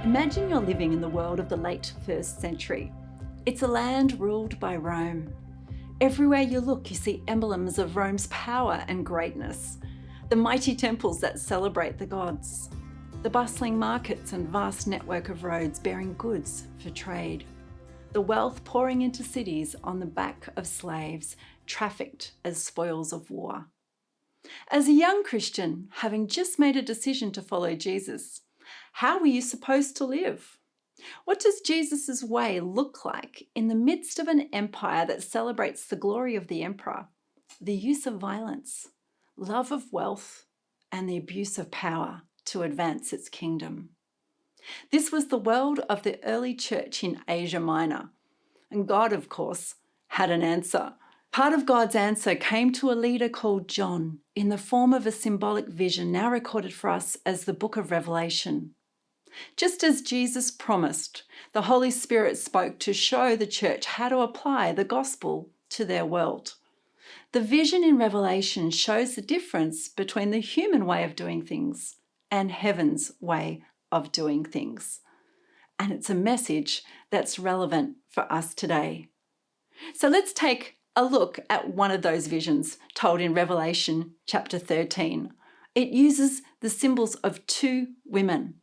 Imagine you're living in the world of the late 1st century. It's a land ruled by Rome. Everywhere you look, you see emblems of Rome's power and greatness. The mighty temples that celebrate the gods. The bustling markets and vast network of roads bearing goods for trade. The wealth pouring into cities on the back of slaves, trafficked as spoils of war. As a young Christian, having just made a decision to follow Jesus, how were you supposed to live? What does Jesus' way look like in the midst of an empire that celebrates the glory of the emperor, the use of violence, love of wealth, and the abuse of power to advance its kingdom? This was the world of the early church in Asia Minor. And God, of course, had an answer. Part of God's answer came to a leader called John in the form of a symbolic vision now recorded for us as the book of Revelation. Just as Jesus promised, the Holy Spirit spoke to show the church how to apply the gospel to their world. The vision in Revelation shows the difference between the human way of doing things and heaven's way of doing things. And it's a message that's relevant for us today. So let's take a look at one of those visions told in Revelation chapter 13. It uses the symbols of two women.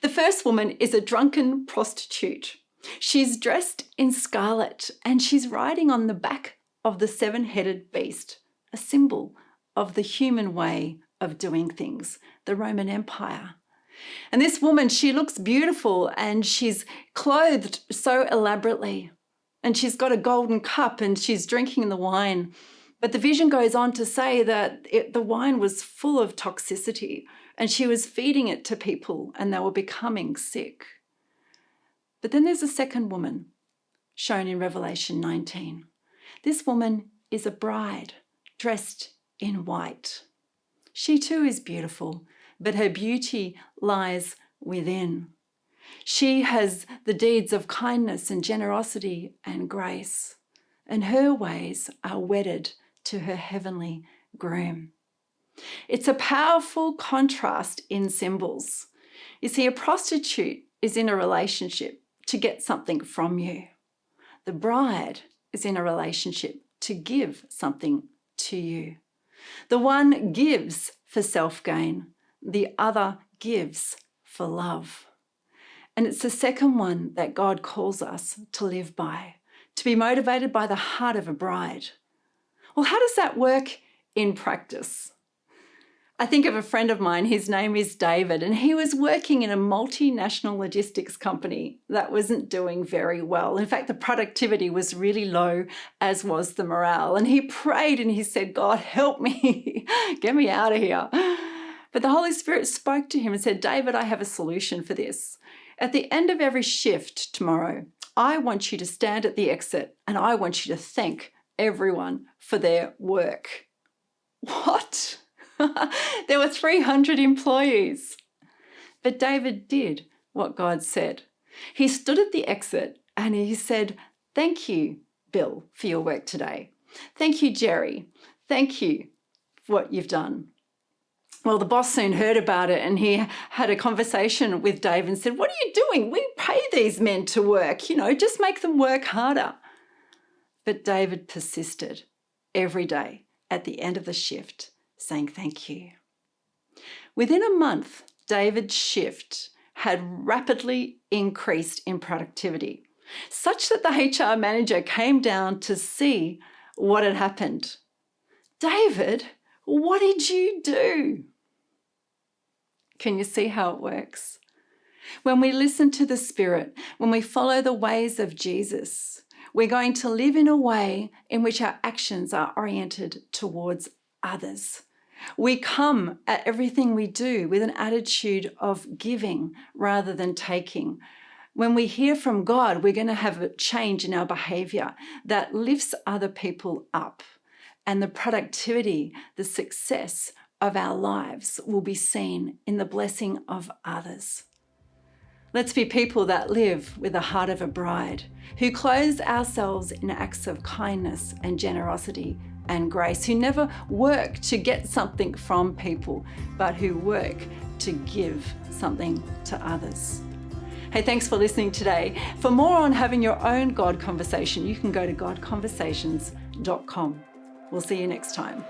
The first woman is a drunken prostitute. She's dressed in scarlet and she's riding on the back of the seven-headed beast, a symbol of the human way of doing things, the Roman Empire. And this woman, she looks beautiful and she's clothed so elaborately. And she's got a golden cup and she's drinking the wine. But the vision goes on to say that the wine was full of toxicity and she was feeding it to people and they were becoming sick. But then there's a second woman shown in Revelation 19. This woman is a bride dressed in white. She too is beautiful, but her beauty lies within. She has the deeds of kindness and generosity and grace, and her ways are wedded to her heavenly groom. It's a powerful contrast in symbols. You see, a prostitute is in a relationship to get something from you. The bride is in a relationship to give something to you. The one gives for self-gain, the other gives for love. And it's the second one that God calls us to live by, to be motivated by the heart of a bride. Well, how does that work in practice? I think of a friend of mine, his name is David, and he was working in a multinational logistics company that wasn't doing very well. In fact, the productivity was really low, as was the morale. And he prayed and he said, God, help me, get me out of here. But the Holy Spirit spoke to him and said, David, I have a solution for this. At the end of every shift tomorrow, I want you to stand at the exit and I want you to thank everyone for their work. What? There were 300 employees. But David did what God said. He stood at the exit and he said, thank you, Bill, for your work today. Thank you, Jerry. Thank you for what you've done. Well, the boss soon heard about it and he had a conversation with Dave and said, what are you doing? We pay these men to work, just make them work harder. But David persisted every day at the end of the shift, saying thank you. Within a month, David's shift had rapidly increased in productivity, such that the HR manager came down to see what had happened. David, what did you do? Can you see how it works? When we listen to the Spirit, when we follow the ways of Jesus, we're going to live in a way in which our actions are oriented towards others. We come at everything we do with an attitude of giving rather than taking. When we hear from God, we're going to have a change in our behavior that lifts other people up. And the productivity, the success of our lives will be seen in the blessing of others. Let's be people that live with the heart of a bride, who clothe ourselves in acts of kindness and generosity and grace, who never work to get something from people, but who work to give something to others. Hey, thanks for listening today. For more on having your own God conversation, you can go to godconversations.com. We'll see you next time.